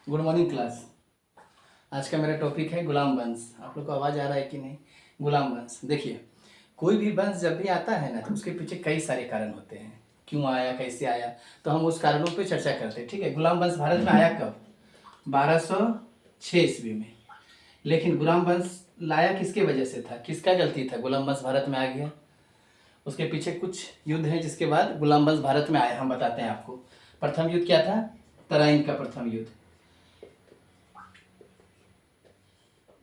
Good morning class. आज का मेरा टॉपिक है गुलाम वंश। आप लोग को आवाज़ आ रहा है कि नहीं? गुलाम वंश। देखिए, कोई भी वंश जब भी आता है ना तो उसके पीछे कई सारे कारण होते हैं, क्यों आया, कैसे आया। तो हम उस कारणों पे चर्चा करते हैं। ठीक है, गुलाम वंश भारत में आया कब? 1206 ईस्वी में। लेकिन गुलाम वंश लाया किसके वजह से था? किसका गलती था गुलाम वंश भारत में आ गया? उसके पीछे कुछ युद्ध है जिसके बाद गुलाम वंश भारत में आया, हम बताते हैं आपको। प्रथम युद्ध क्या था? तराइन का प्रथम युद्ध।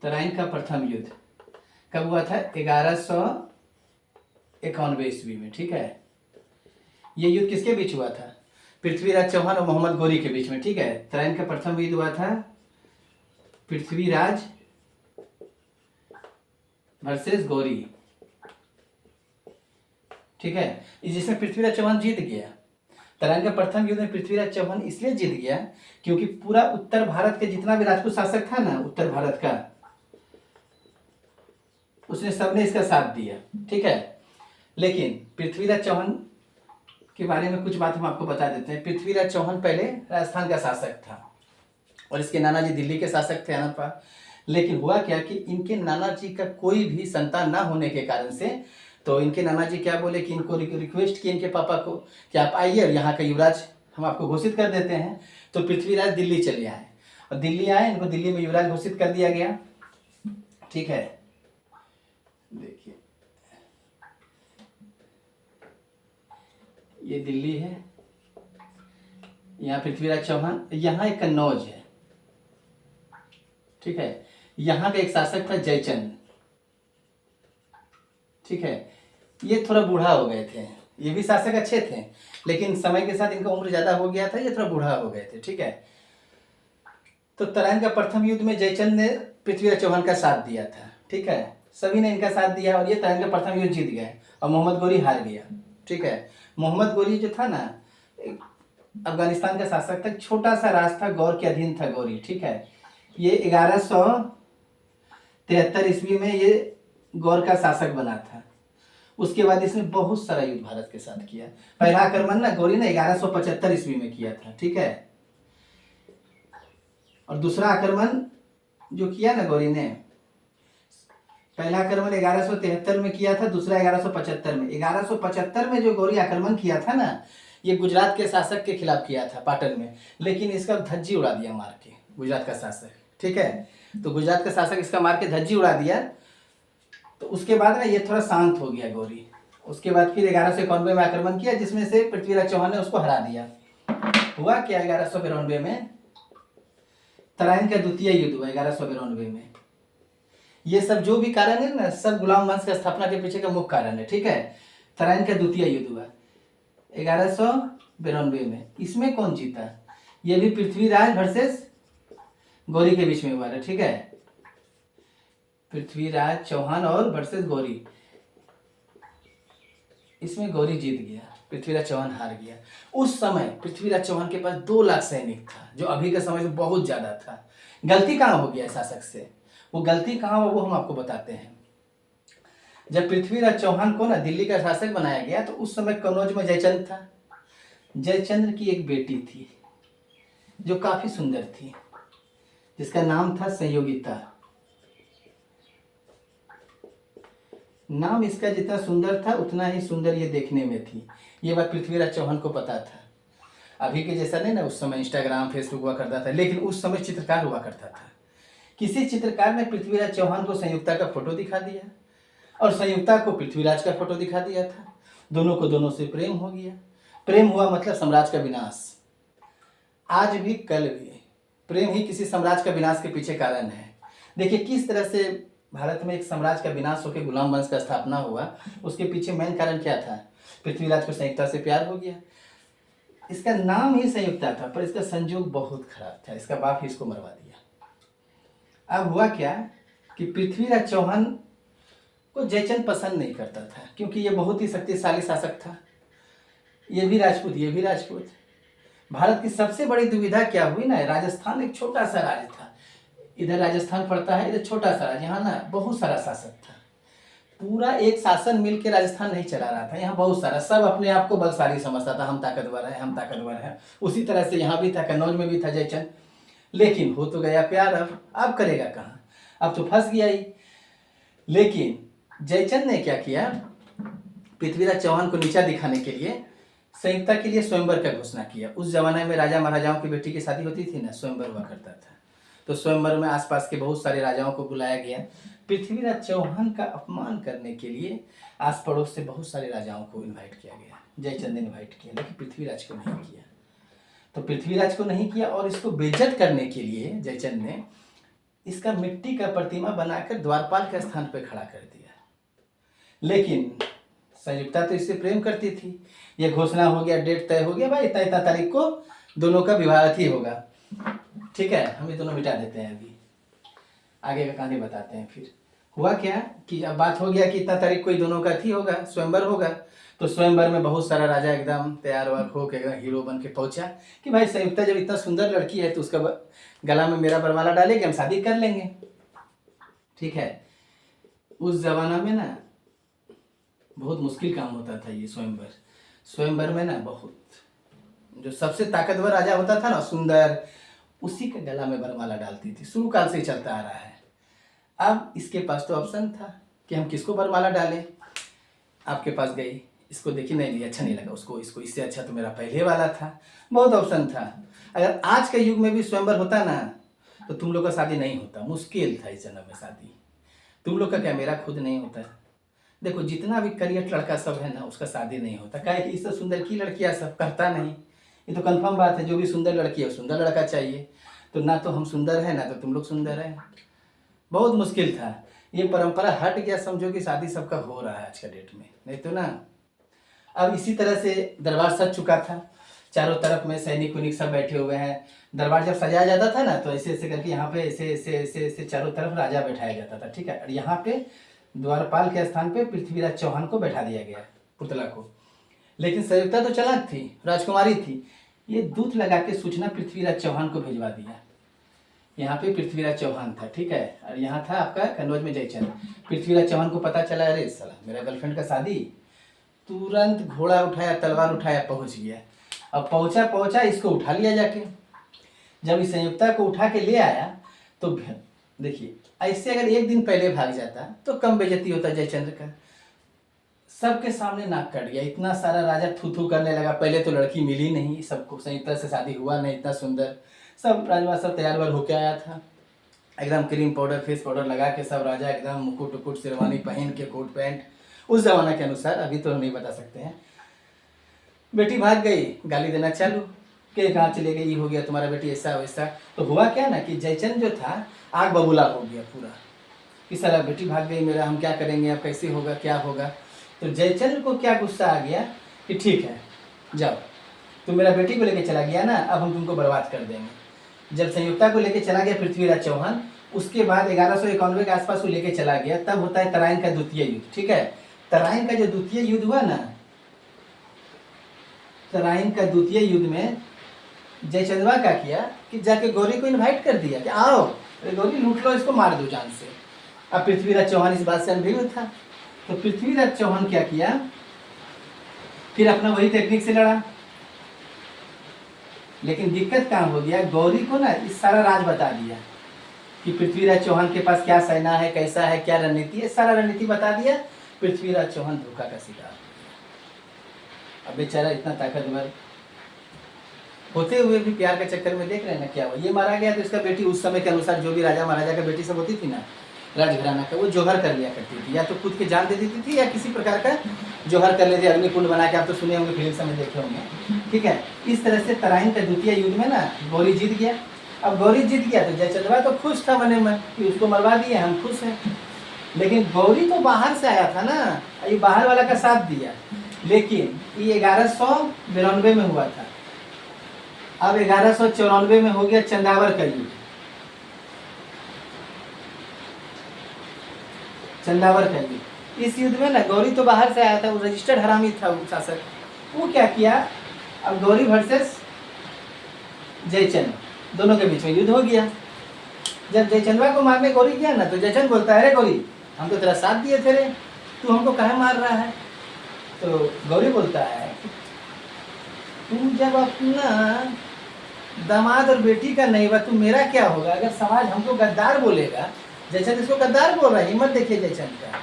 तराइन का प्रथम युद्ध कब हुआ था? 1191 ईस्वी में। ठीक है, ये युद्ध किसके बीच हुआ था? पृथ्वीराज चौहान और मोहम्मद गौरी के बीच में। ठीक है, तराइन का प्रथम युद्ध हुआ था पृथ्वीराज वर्सेस गौरी। ठीक है, जिसमें पृथ्वीराज चौहान जीत गया। तराइन का प्रथम युद्ध में पृथ्वीराज चौहान इसलिए जीत गया क्योंकि पूरा उत्तर भारत के जितना भी राजपूत शासक था ना, उत्तर भारत का, उसने सबने इसका साथ दिया। ठीक है, लेकिन पृथ्वीराज चौहान के बारे में कुछ बात हम आपको बता देते हैं। पृथ्वीराज चौहान पहले राजस्थान का शासक था और इसके नाना जी दिल्ली के शासक थे, अनंतपाल। लेकिन हुआ क्या कि इनके नाना जी का कोई भी संतान ना होने के कारण से, तो इनके नाना जी क्या बोले कि इनको रिक्वेस्ट किए इनके पापा को कि आप आइए और यहाँ का युवराज हम आपको घोषित कर देते हैं। तो पृथ्वीराज दिल्ली चले आए और दिल्ली आए, इनको दिल्ली में युवराज घोषित कर दिया गया। ठीक है, देखिए ये दिल्ली है, यहाँ पृथ्वीराज चौहान, यहाँ एक कन्नौज है। ठीक है, यहाँ का एक शासक था जयचंद। ठीक है, ये थोड़ा बूढ़ा हो गए थे। ये भी शासक अच्छे थे लेकिन समय के साथ इनका उम्र ज्यादा हो गया था, ये थोड़ा बूढ़ा हो गए थे। ठीक है, तो तराइन का प्रथम युद्ध में जयचंद ने पृथ्वीराज चौहान का साथ दिया था। ठीक है, सभी ने इनका साथ दिया और ये तराइन का प्रथम युद्ध जीत गए और मोहम्मद गौरी हार गया। ठीक है, मोहम्मद गौरी जो था ना, अफगानिस्तान का शासक था, छोटा सा राज था, गौर के अधीन था गौरी। ठीक है, ये 1173 ईस्वी में ये गौर का शासक बना था। उसके बाद इसने बहुत सारा युद्ध भारत के साथ किया। पहला आक्रमण ना गौरी ने 1175 ईस्वी में किया था। ठीक है, और दूसरा आक्रमण जो किया ना गौरी ने, पहला आक्रमण 1173 में किया था, दूसरा 1175 में। 1175 में जो गौरी आक्रमण किया था ना, ये गुजरात के शासक के खिलाफ किया था पाटन में, लेकिन इसका धज्जी उड़ा दिया मार के गुजरात का शासक। ठीक है, तो गुजरात का शासक इसका मार के धज्जी उड़ा दिया। तो उसके बाद ना ये थोड़ा शांत हो गया गौरी। उसके बाद फिर 1191 में आक्रमण किया जिसमें से पृथ्वीराज चौहान ने उसको हरा दिया। हुआ क्या? 1192 में तराइन का द्वितीय युद्ध हुआ 1192 में। ये सब जो भी कारण है ना, सब गुलाम वंश का स्थापना के पीछे का मुख्य कारण है। ठीक है, तराइन का द्वितीय युद्ध हुआ 1192 में। इसमें कौन जीता? ये भी पृथ्वीराज वर्सेस गौरी के बीच में हुआ था। ठीक है, पृथ्वीराज चौहान और वर्सेस गौरी। इसमें गौरी जीत गया, पृथ्वीराज चौहान हार गया। उस समय पृथ्वीराज चौहान के पास 2 लाख सैनिक था, जो अभी के समय से बहुत ज्यादा था। गलती कहाँ हो गया शासक से? वो गलती कहाँ हुआ वो हम आपको बताते हैं। जब पृथ्वीराज चौहान को ना दिल्ली का शासक बनाया गया तो उस समय कन्नौज में जयचंद था। जयचंद्र की एक बेटी थी जो काफी सुंदर थी, जिसका नाम था संयोगिता। नाम इसका जितना सुंदर था उतना ही सुंदर ये देखने में थी। ये बात पृथ्वीराज चौहान को पता था। अभी के जैसा नहीं ना, उस समय इंस्टाग्राम फेसबुक हुआ करता था, लेकिन उस समय चित्रकार हुआ करता था। किसी चित्रकार ने पृथ्वीराज चौहान को संयुक्ता का फोटो दिखा दिया और संयुक्ता को पृथ्वीराज का फोटो दिखा दिया था। दोनों को दोनों से प्रेम हो गया। प्रेम हुआ मतलब साम्राज्य का विनाश। आज भी कल भी प्रेम ही किसी साम्राज्य का विनाश के पीछे कारण है। देखिए किस तरह से भारत में एक साम्राज्य का विनाश होकर गुलाम वंश का स्थापना हुआ। उसके पीछे मेन कारण क्या था? पृथ्वीराज को संयुक्ता से प्यार हो गया। इसका नाम ही संयुक्ता था पर इसका संजोग बहुत खराब था, इसका बाप ही इसको मरवा दिया। अब हुआ क्या कि पृथ्वीराज चौहान को जयचंद पसंद नहीं करता था क्योंकि ये बहुत ही शक्तिशाली शासक था। ये भी राजपूत, ये भी राजपूत। भारत की सबसे बड़ी दुविधा क्या हुई ना, राजस्थान एक छोटा सा राज्य था, इधर राजस्थान पड़ता है, इधर छोटा सा राज्य, यहाँ ना बहुत सारा शासक था। पूरा एक शासन मिलकर राजस्थान नहीं चला रहा था, यहाँ बहुत सारा, सब अपने आप को बलशाली समझता था, हम ताकतवर है, हम ताकतवर है। उसी तरह से यहाँ भी था, कन्नौज में भी था जयचंद। लेकिन हो तो गया प्यार, अब करेगा कहाँ, अब तो फंस गया ही। लेकिन जयचंद ने क्या किया, पृथ्वीराज चौहान को नीचा दिखाने के लिए संयुक्ता के लिए स्वयंवर का घोषणा किया। उस जमाने में राजा महाराजाओं की बेटी की शादी होती थी ना, स्वयंवर हुआ करता था। तो स्वयंवर में आसपास के बहुत सारे राजाओं को बुलाया गया। पृथ्वीराज चौहान का अपमान करने के लिए आस पड़ोस से बहुत सारे राजाओं को इन्वाइट किया गया। जयचंद ने इन्वाइट किया, लेकिन पृथ्वीराज को नहीं किया। तो पृथ्वीराज को नहीं किया और इसको बेइज्जत करने के लिए जयचंद ने इसका मिट्टी का प्रतिमा बनाकर द्वारपाल के स्थान पर खड़ा कर दिया। लेकिन संयुक्ता तो इससे प्रेम करती थी। ये घोषणा हो गया, डेट तय हो गया, भाई इतना इतना तारीख को दोनों का विवाह ही होगा। ठीक है, हम ये दोनों मिटा देते हैं, अभी आगे का कहानी बताते हैं। फिर हुआ क्या कि अब बात हो गया कि इतना तारीख को ही दोनों का थी होगा, स्वयंवर होगा। तो स्वयंवर में बहुत सारा राजा एकदम तैयार वार हो के एकदम हीरो बन के पहुंचा कि भाई संयुक्ता जब इतना सुंदर लड़की है तो उसका गला में मेरा वरमाला डालेंगे, हम शादी कर लेंगे। ठीक है, उस जमाना में ना बहुत मुश्किल काम होता था ये स्वयंवर। स्वयंवर में ना बहुत जो सबसे ताकतवर राजा होता था ना, सुंदर, उसी के गला में वरमाला डालती थी। शुरू काल से ही चलता आ रहा है। अब इसके पास तो ऑप्शन था कि हम किसको वरमाला डालें। आपके पास गई, इसको देखी, नहीं अच्छा नहीं लगा उसको, इसको, इससे अच्छा तो मेरा पहले वाला था। बहुत ऑप्शन था। अगर आज के युग में भी स्वयंवर होता ना तो तुम लोग का शादी नहीं होता, मुश्किल था इस जन्म में शादी। तुम लोग का क्या, मेरा खुद नहीं होता। देखो जितना भी करियर लड़का सब है ना, उसका शादी नहीं होता। क्या है कि इससे सुंदर की लड़कियां सब करता नहीं। ये तो कंफर्म बात है, जो भी सुंदर लड़की है सुंदर लड़का चाहिए। तो ना तो हम सुंदर है, ना तो तुम लोग सुंदर है। बहुत मुश्किल था। ये परंपरा हट गया, समझो कि शादी सबका हो रहा है आज का डेट में, नहीं तो ना। अब इसी तरह से दरबार सज चुका था। चारों तरफ में सैनिक उनिक सब बैठे हुए हैं। दरबार जब सजाया जाता था ना तो ऐसे ऐसे करके यहाँ पे ऐसे ऐसे ऐसे ऐसे चारों तरफ राजा बैठाया जाता था। ठीक है, और यहाँ पे द्वारपाल के स्थान पे पृथ्वीराज चौहान को बैठा दिया गया, पुतला को। लेकिन संयुक्ता तो चालाक थी, राजकुमारी थी। ये दूत लगा के सूचना पृथ्वीराज चौहान को भिजवा दिया। यहाँ पे पृथ्वीराज चौहान था, ठीक है, और यहाँ था आपका कन्नौज में जयचंद। पृथ्वीराज चौहान को पता चला, अरे साला मेरा गर्लफ्रेंड का शादी। तुरंत घोड़ा उठाया, तलवार उठाया, पहुंच गया। अब पहुंचा इसको उठा लिया जाके। जब इस संयुक्ता को उठा के ले आया तो देखिए, ऐसे अगर एक दिन पहले भाग जाता तो कम बेइज्जती होता जयचंद्र का। सबके सामने नाक कट गया। इतना सारा राजा थू थू करने लगा। पहले तो लड़की मिली नहीं सबको, संयुक्ता से शादी हुआ नहीं, इतना सुंदर। सब राजवा सब तैयार वार होके आया था, एकदम क्रीम पाउडर फेस पाउडर लगा के सब राजा एकदम मुकुट उकुट शेरवानी पहन के कोट पैंट उस जमाना के अनुसार। अभी तो हम नहीं बता सकते हैं। बेटी भाग गई, गाली देना चालू के कहाँ चले गई, हो गया तुम्हारा बेटी ऐसा वैसा। तो हुआ क्या ना कि जयचंद जो था आग बबूला हो गया पूरा कि साला बेटी भाग गई मेरा, हम क्या करेंगे, अब कैसे होगा, क्या होगा। तो जयचंद्र को क्या गुस्सा आ गया कि ठीक है जाओ, तुम मेरा बेटी को लेके चला गया ना, अब हम तुमको बर्बाद कर देंगे। जब संयुक्ता को लेके चला गया पृथ्वीराज चौहान, उसके बाद 1191 के आसपास वो लेके चला गया। तब होता है तराइन का द्वितीय युद्ध। ठीक है, तराइन का जो द्वितीय युद्ध हुआ ना, तराइन का द्वितीय युद्ध में जयचंद्रवा क्या किया कि जाके गौरी को इनवाइट कर दिया कि आओ गौरी लूट लो, इसको मार दो जान से। अब पृथ्वीराज चौहान इस बात से अनभिज्ञ था। तो पृथ्वीराज चौहान क्या किया, फिर अपना वही टेक्निक से लड़ा। लेकिन दिक्कत काम हो गया, गौरी को ना इस सारा राज बता दिया कि पृथ्वीराज चौहान के पास क्या सेना है, कैसा है, क्या रणनीति है, सारा रणनीति बता दिया। पृथ्वीराज चौहान धोखा का शिकार। अब बेचारा इतना ताकतवर होते हुए भी प्यार के चक्कर में देख रहे हैं ना क्या हुआ। ये मारा गया तो इसका बेटी उस समय के अनुसार जो भी राजा महाराजा का बेटी सब होती थी ना राजघराना का, वो जोहर कर लिया करती थी, या तो खुद के जान दे देती थी या किसी प्रकार का जोहर कर लेती, अग्निकुंड बना के। आप तो सुने होंगे, फिल्म समय देखे होंगे। ठीक है, इस तरह से तराइन का द्वितीय युद्ध में ना गौरी जीत गया। अब गौरी जीत गया तो जयचंद्रवा तो खुश था मने में कि उसको मरवा दिए, हम खुश हैं। लेकिन गौरी तो बाहर से आया था ना, ये बाहर वाला का साथ दिया। लेकिन ये 1192 में हुआ था। अब 1194 में हो गया चंदावर का युद्ध। चंदावर का युद्ध, इस युद्ध में ना गौरी तो बाहर से आया था, वो रजिस्टर्ड हरामी था वो शासक। वो क्या किया, अब गौरी वर्सेस जयचंद, दोनों के बीच में युद्ध हो गया। जब जयचंद्रवा को मारने गौरी गया ना तो जयचंद बोलता है, अरे गौरी हम तो तेरा साथ दिए थे रे, तू हमको काहे मार रहा है। तो गौरी बोलता है तू जब अपना दामाद और बेटी का नहीं हुआ तो मेरा क्या होगा? अगर समाज हमको गद्दार बोलेगा, जयचंद इसको गद्दार बोल रहा है, हिम्मत देखिए जयचंद का।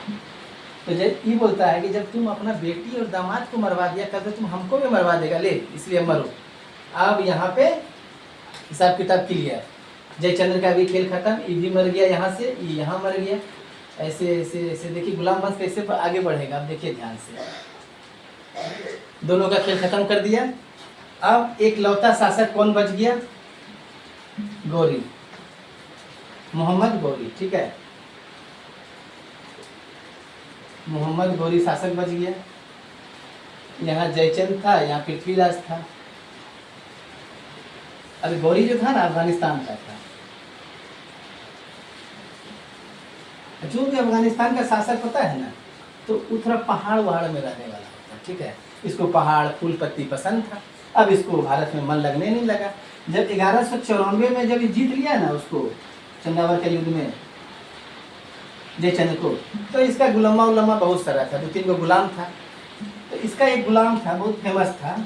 तो जय ये बोलता है कि जब तुम अपना बेटी और दामाद को मरवा दिया, कल तो तुम हमको भी मरवा देगा, ले इसलिए मरो। अब यहाँ पे हिसाब किताब क्लियर। जयचंद्र का भी खेल खत्म, ये भी मर गया यहाँ से, ये यहाँ मर गया। ऐसे ऐसे ऐसे देखिए गुलाम वंश कैसे आगे बढ़ेगा, आप देखिए ध्यान से। दोनों का खेल खत्म कर दिया। अब एक लौता शासक कौन बच गया? गौरी, मोहम्मद गौरी, ठीक है, मोहम्मद गौरी शासक बच गया। यहाँ जयचंद था, यहाँ पृथ्वीराज था। अभी गौरी जो था ना अफगानिस्तान का था, जो भी अफगानिस्तान का शासक होता है ना, तो वो थोड़ा पहाड़ वहाड़ में रहने वाला होता है, ठीक है। इसको पहाड़ फूल पत्ती पसंद था। अब इसको भारत में मन लगने नहीं लगा। जब 1194 में जब ये जीत लिया ना उसको, चंदावर के युद्ध में जयचंद को, तो इसका गुलामा उलामा बहुत सारा था, 2-3 गो गुलाम था। तो इसका एक गुलाम था बहुत फेमस था,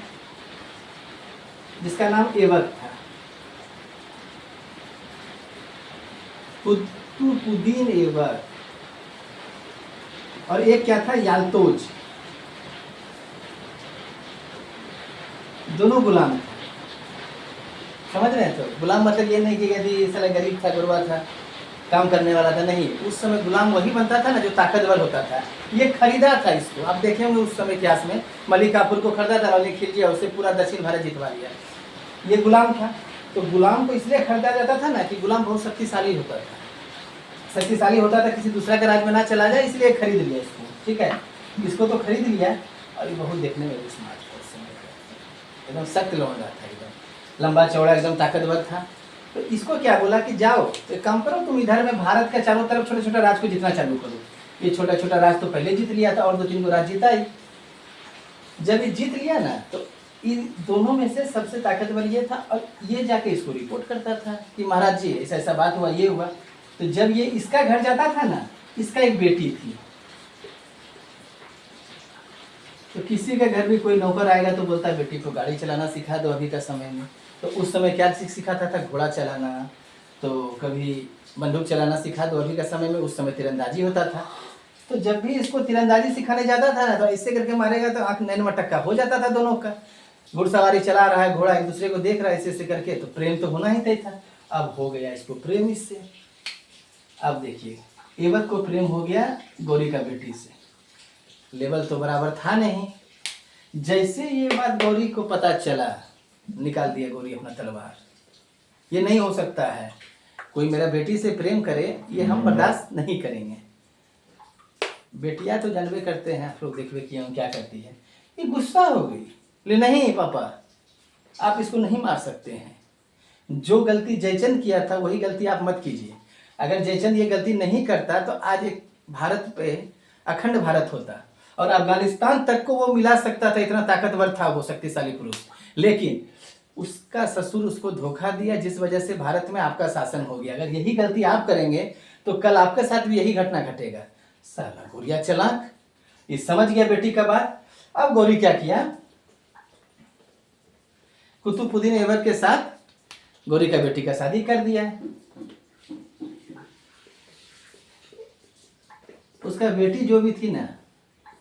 जिसका नाम एवक था, कुतुबुद्दीन ऐबक। और एक क्या था, यालतोज। दोनों गुलाम थे, समझ रहे हैं? तो गुलाम मतलब ये नहीं कि यदि साला गरीब था, गुरबा था, काम करने वाला था, नहीं। उस समय गुलाम वही बनता था ना जो ताकतवर होता था। ये खरीदा था इसको, आप देखेंगे उस समय इतिहास में मलिक काफूर को खरीदा था, मलिक खिलजिया, उसे पूरा दक्षिण भारत जितवा लिया। ये गुलाम था। तो गुलाम को इसलिए खरीदा जाता था ना कि गुलाम बहुत शक्तिशाली होता था, शक्तिशाली होता था, किसी दूसरा के राज में ना चला जाए, इसलिए खरीद लिया इसको, ठीक है। इसको तो खरीद लिया। और ये बहुत देखने में स्मार्ट था, उस समय एकदम सख्त लौंडा था, एकदम लंबा चौड़ा, एकदम ताकतवर था। तो इसको क्या बोला कि जाओ एक काम करो, तुम इधर में भारत का चारों तरफ छोटे छोटे राज को जितना चालू करो। ये छोटा छोटा राज तो पहले जीत लिया था, और 2-3 गो राज जीता ही। जब ये जीत लिया ना, तो इन दोनों में से सबसे ताकतवर ये था। और ये जाके इसको रिपोर्ट करता था कि महाराज जी ऐसा ऐसा बात हुआ, ये हुआ। तो जब ये इसका घर जाता था ना, इसका एक बेटी थी, तो किसी के घर भी कोई नौकर आएगा तो बोलता है बेटी को गाड़ी चलाना सिखा दो अभी का समय में। तो उस समय क्या सिखाता था? घोड़ा चलाना, तो कभी बंदूक चलाना सिखा दो अभी का समय में। उस समय तीरंदाजी होता था। तो जब भी इसको तीरंदाजी सिखाने जाता था ना, तो ऐसे करके मारेगा तो आँख नैन मटक्का हो जाता था दोनों का। घुड़सवारी चला रहा है, घोड़ा एक दूसरे को देख रहा है, ऐसे ऐसे करके, तो प्रेम तो होना ही तय था। अब हो गया इसको प्रेम इससे। अब देखिए, ऐबक को प्रेम हो गया गौरी का बेटी से। लेवल तो बराबर था नहीं। जैसे ये बात गौरी को पता चला, निकाल दिया गौरी अपना तलवार। ये नहीं हो सकता है, कोई मेरा बेटी से प्रेम करे, ये हम बर्दाश्त नहीं करेंगे। बेटियां तो जानबे करते हैं, आप लोग देखबे कि हम क्या करती है। ये गुस्सा हो गई, ले नहीं पापा, आप इसको नहीं मार सकते हैं। जो गलती जयचंद किया था वही गलती आप मत कीजिए। अगर जयचंद ये गलती नहीं करता तो आज एक भारत पे अखंड भारत होता, और अफगानिस्तान तक को वो मिला सकता था, इतना ताकतवर था वो शक्तिशाली पुरुष। लेकिन उसका ससुर उसको धोखा दिया, जिस वजह से भारत में आपका शासन हो गया। अगर यही गलती आप करेंगे तो कल आपके साथ भी यही घटना घटेगा। साला गोरिया चालाक, ये समझ गया बेटी का बात। अब गौरी क्या किया, कुतुबुद्दीन ऐबक के साथ गौरी का बेटी का शादी कर दिया। उसका बेटी जो भी थी ना,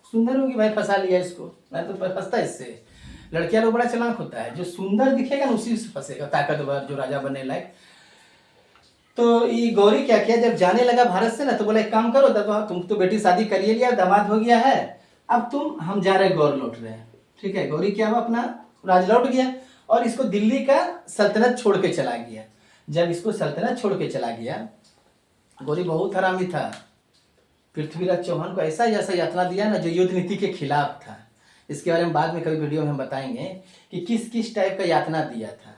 सुंदर होगी भाई, फंसा लिया इसको, मैं तो फंसता इससे। लड़कियां लोग बड़ा चालाक होता है, जो सुंदर दिखेगा ना उसी से फंसेगा, ताकतवर, जो राजा बनने लायक। तो ये गौरी क्या किया, जब जाने लगा भारत से ना, तो बोला एक काम करो, तब तुम तो बेटी शादी करिए लिया, दामाद हो गया है, अब तुम हम जा रहे गौर लौट रहे हैं, ठीक है। गौरी क्या हुआ, अपना राज लौट गया, और इसको दिल्ली का सल्तनत छोड़ के चला गया। जब इसको सल्तनत छोड़ के चला गया, गौरी बहुत हरामी था। पृथ्वीराज चौहान को ऐसा ऐसा यातना दिया ना, जो युद्ध नीति के खिलाफ था। इसके बारे में बाद में कभी वीडियो में हम बताएंगे कि किस किस टाइप का यातना दिया था,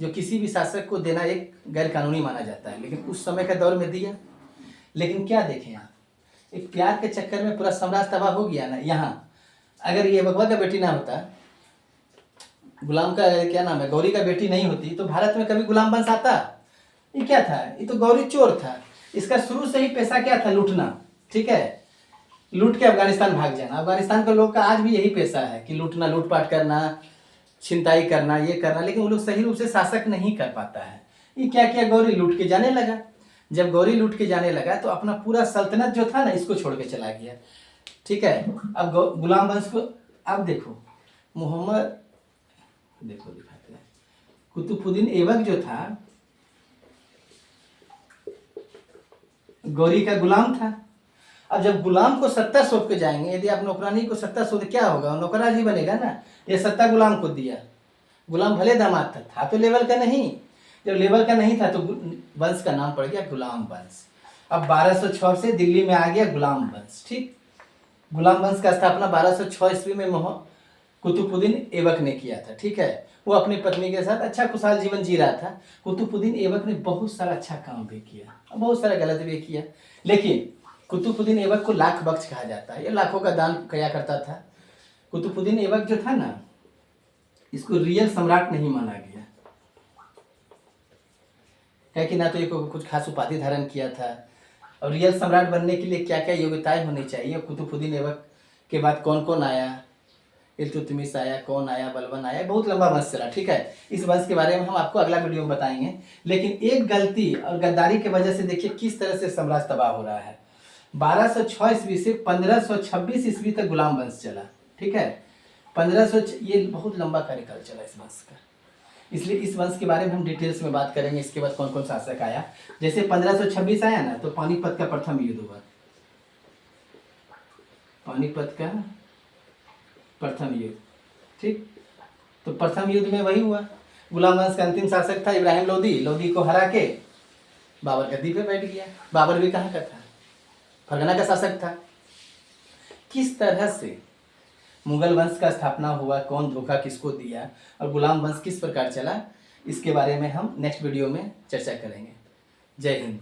जो किसी भी शासक को देना एक गैर कानूनी माना जाता है, लेकिन उस समय के दौर में दिया। लेकिन क्या देखें आप, एक प्यार के चक्कर में पूरा साम्राज्य तबाह हो गया ना। यहाँ अगर ये बकवा का बेटी ना होता, गुलाम का क्या नाम है, गौरी का बेटी नहीं होती, तो भारत में कभी गुलाम वंश आता? ये क्या था, ये तो गौरी चोर था। इसका शुरू से ही पेशा क्या था, लूटना, ठीक है। लूट के अफगानिस्तान भाग जाना। अफगानिस्तान के लोग का आज भी यही पेशा है कि लूटना, लूटपाट करना, छिनताई करना, ये करना, लेकिन वो लोग सही रूप से शासक नहीं कर पाता है। ये क्या किया, गौरी लूट के जाने लगा। जब गौरी लूट के जाने लगा तो अपना पूरा सल्तनत जो था ना, इसको छोड़ के चला गया। ठीक है, अब गुलाम वंश को, अब देखो मोहम्मद, देखो दिखाते हैं, कुतुबुद्दीन ऐबक जो था गौरी का गुलाम था। अब जब गुलाम को सत्ता सौंप के जाएंगे, यदि आप नौकरानी को सत्ता सौंप, क्या होगा, नौकराज ही बनेगा ना। ये सत्ता गुलाम को दिया, गुलाम भले दामाद था तो लेवल का नहीं। जब लेवल का नहीं था तो वंश का नाम पड़ गया गुलाम वंश। अब 1206 से दिल्ली में आ गया गुलाम वंश। ठीक, गुलाम वंश का स्थापना 1206 ईस्वी में कुतुबुद्दीन ऐबक ने किया था। ठीक है, वो अपनी पत्नी के साथ अच्छा खुशहाल जीवन जी रहा था। कुतुबुद्दीन ऐबक ने बहुत सारा अच्छा काम भी किया और बहुत सारा गलत भी किया, लेकिन कुतुबुद्दीन ऐबक को लाख बख्श कहा जाता है। ये लाखों का दान किया करता था। कुतुबुद्दीन ऐबक जो था ना, इसको रियल सम्राट नहीं माना गया, है कि ना, तो ये कुछ खास उपाधि धारण किया था। और रियल सम्राट बनने के लिए क्या क्या योग्यताएं होनी चाहिए, कुतुबुद्दीन ऐबक के बाद कौन कौन आया, इल्तुतमिश आया, कौन आया, बलबन आया, बहुत लंबा वंश चला। ठीक है, इस वंश के बारे में हम आपको अगला वीडियो में बताएंगे। लेकिन एक गलती और गद्दारी की वजह से देखिए किस तरह से साम्राज्य तबाह हो रहा है। 1206 ईस्वी से 1526 ईस्वी तक गुलाम वंश चला। ठीक है, 1500, ये बहुत लंबा कार्यकाल चला इस वंश का, इसलिए इस वंश के बारे में हम डिटेल्स में बात करेंगे। इसके बाद कौन कौन शासक आया। जैसे 1526 आया ना, तो पानीपत का प्रथम युद्ध हुआ। पानीपत का प्रथम युद्ध, ठीक, तो प्रथम युद्ध में वही हुआ। गुलाम वंश का अंतिम शासक था इब्राहिम लोदी। लोदी को हरा के बाबर गद्दी पे बैठ गया। बाबर भी कहाँ का था, फरगना का शासक था। किस तरह से मुगल वंश का स्थापना हुआ, कौन धोखा किसको दिया, और गुलाम वंश किस प्रकार चला, इसके बारे में हम नेक्स्ट वीडियो में चर्चा करेंगे। जय हिंद।